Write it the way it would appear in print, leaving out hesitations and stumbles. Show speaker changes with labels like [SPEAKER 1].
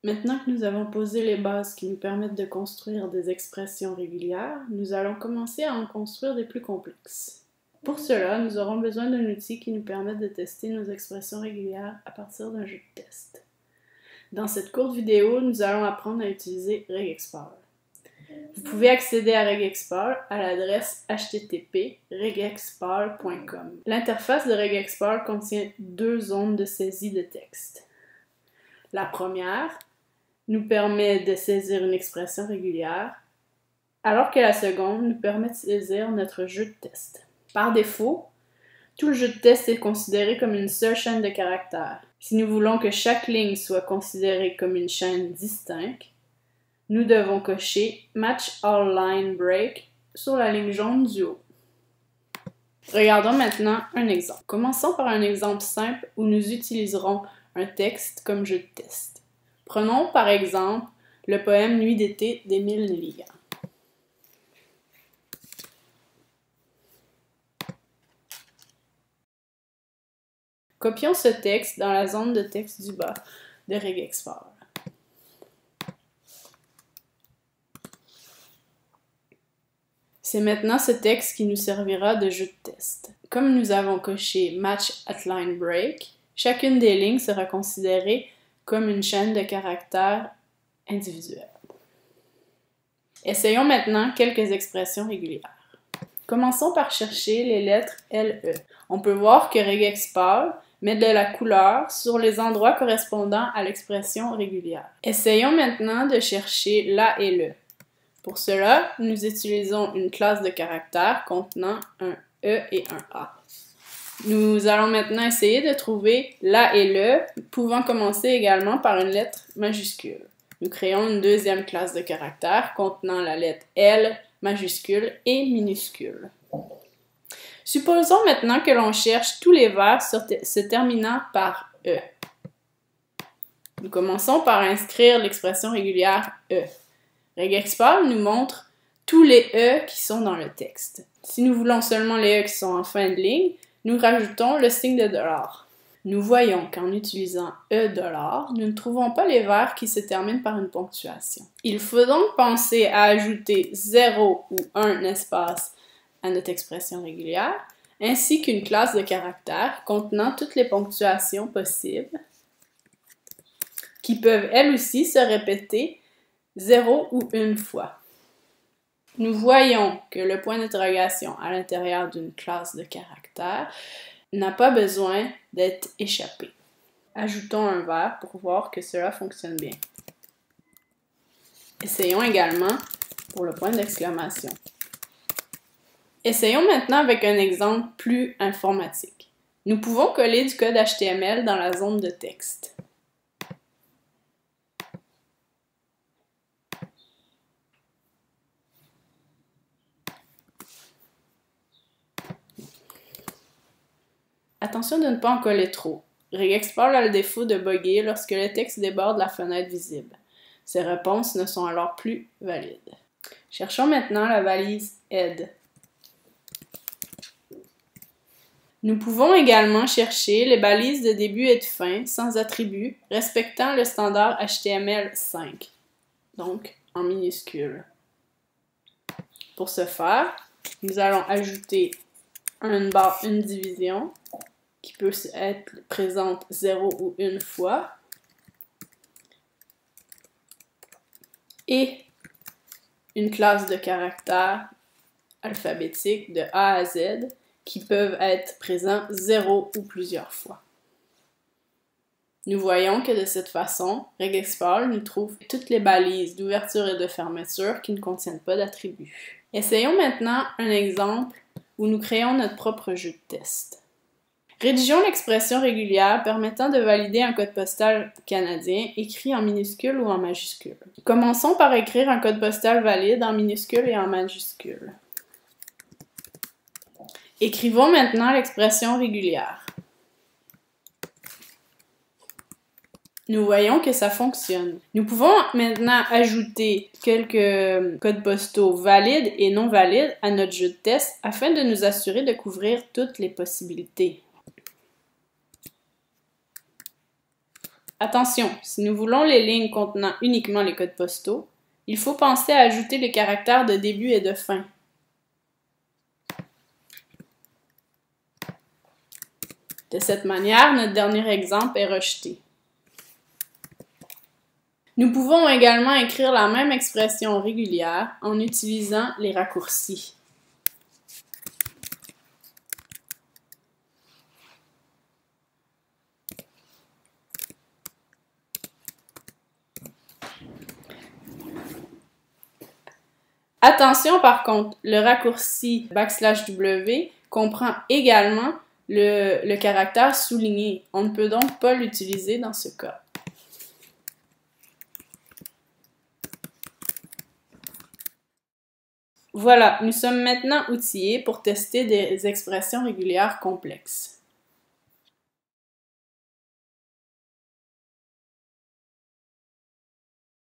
[SPEAKER 1] Maintenant que nous avons posé les bases qui nous permettent de construire des expressions régulières, nous allons commencer à en construire des plus complexes. Pour cela, nous aurons besoin d'un outil qui nous permette de tester nos expressions régulières à partir d'un jeu de test. Dans cette courte vidéo, nous allons apprendre à utiliser regExport. Vous pouvez accéder à regExport à l'adresse http://regexport.com. L'interface de regExport contient deux zones de saisie de texte. La première nous permet de saisir une expression régulière, alors que la seconde nous permet de saisir notre jeu de test. Par défaut, tout le jeu de test est considéré comme une seule chaîne de caractères. Si nous voulons que chaque ligne soit considérée comme une chaîne distincte, nous devons cocher Match All Line Break sur la ligne jaune du haut. Regardons maintenant un exemple. Commençons par un exemple simple où nous utiliserons un texte comme jeu de test. Prenons par exemple le poème Nuit d'été d'Émile Nelligan. Copions ce texte dans la zone de texte du bas de regExport. C'est maintenant ce texte qui nous servira de jeu de test. Comme nous avons coché Match at Line Break, chacune des lignes sera considérée comme une chaîne de caractères individuelle. Essayons maintenant quelques expressions régulières. Commençons par chercher les lettres LE. On peut voir que regExport met de la couleur sur les endroits correspondant à l'expression régulière. Essayons maintenant de chercher la et le. Pour cela, nous utilisons une classe de caractères contenant un E et un A. Nous allons maintenant essayer de trouver la et le, pouvant commencer également par une lettre majuscule. Nous créons une deuxième classe de caractères contenant la lettre L, majuscule et minuscule. Supposons maintenant que l'on cherche tous les vers se terminant par E. Nous commençons par inscrire l'expression régulière E. regExport nous montre tous les E qui sont dans le texte. Si nous voulons seulement les E qui sont en fin de ligne, nous rajoutons le signe de $. Nous voyons qu'en utilisant E$, nous ne trouvons pas les vers qui se terminent par une ponctuation. Il faut donc penser à ajouter 0 ou 1 espace à notre expression régulière, ainsi qu'une classe de caractères contenant toutes les ponctuations possibles, qui peuvent elles aussi se répéter 0 ou une fois. Nous voyons que le point d'interrogation à l'intérieur d'une classe de caractères n'a pas besoin d'être échappé. Ajoutons un vers pour voir que cela fonctionne bien. Essayons également pour le point d'exclamation. Essayons maintenant avec un exemple plus informatique. Nous pouvons coller du code HTML dans la zone de texte. Attention de ne pas en coller trop. regExport a le défaut de bugger lorsque le texte déborde la fenêtre visible. Ces réponses ne sont alors plus valides. Cherchons maintenant la valise Aide. Nous pouvons également chercher les balises de début et de fin sans attribut, respectant le standard HTML5, donc en minuscule. Pour ce faire, nous allons ajouter une barre, une division, qui peut être présente 0 ou une fois, et une classe de caractères alphabétiques de A à Z qui peuvent être présents 0 ou plusieurs fois. Nous voyons que de cette façon, regExport nous trouve toutes les balises d'ouverture et de fermeture qui ne contiennent pas d'attributs. Essayons maintenant un exemple où nous créons notre propre jeu de test. Rédigeons l'expression régulière permettant de valider un code postal canadien écrit en minuscule ou en majuscule. Commençons par écrire un code postal valide en minuscule et en majuscule. Écrivons maintenant l'expression régulière. Nous voyons que ça fonctionne. Nous pouvons maintenant ajouter quelques codes postaux valides et non valides à notre jeu de test afin de nous assurer de couvrir toutes les possibilités. Attention, si nous voulons les lignes contenant uniquement les codes postaux, il faut penser à ajouter les caractères de début et de fin. De cette manière, notre dernier exemple est rejeté. Nous pouvons également écrire la même expression régulière en utilisant les raccourcis. Attention par contre, le raccourci \W comprend également le caractère souligné. On ne peut donc pas l'utiliser dans ce cas. Voilà, nous sommes maintenant outillés pour tester des expressions régulières complexes.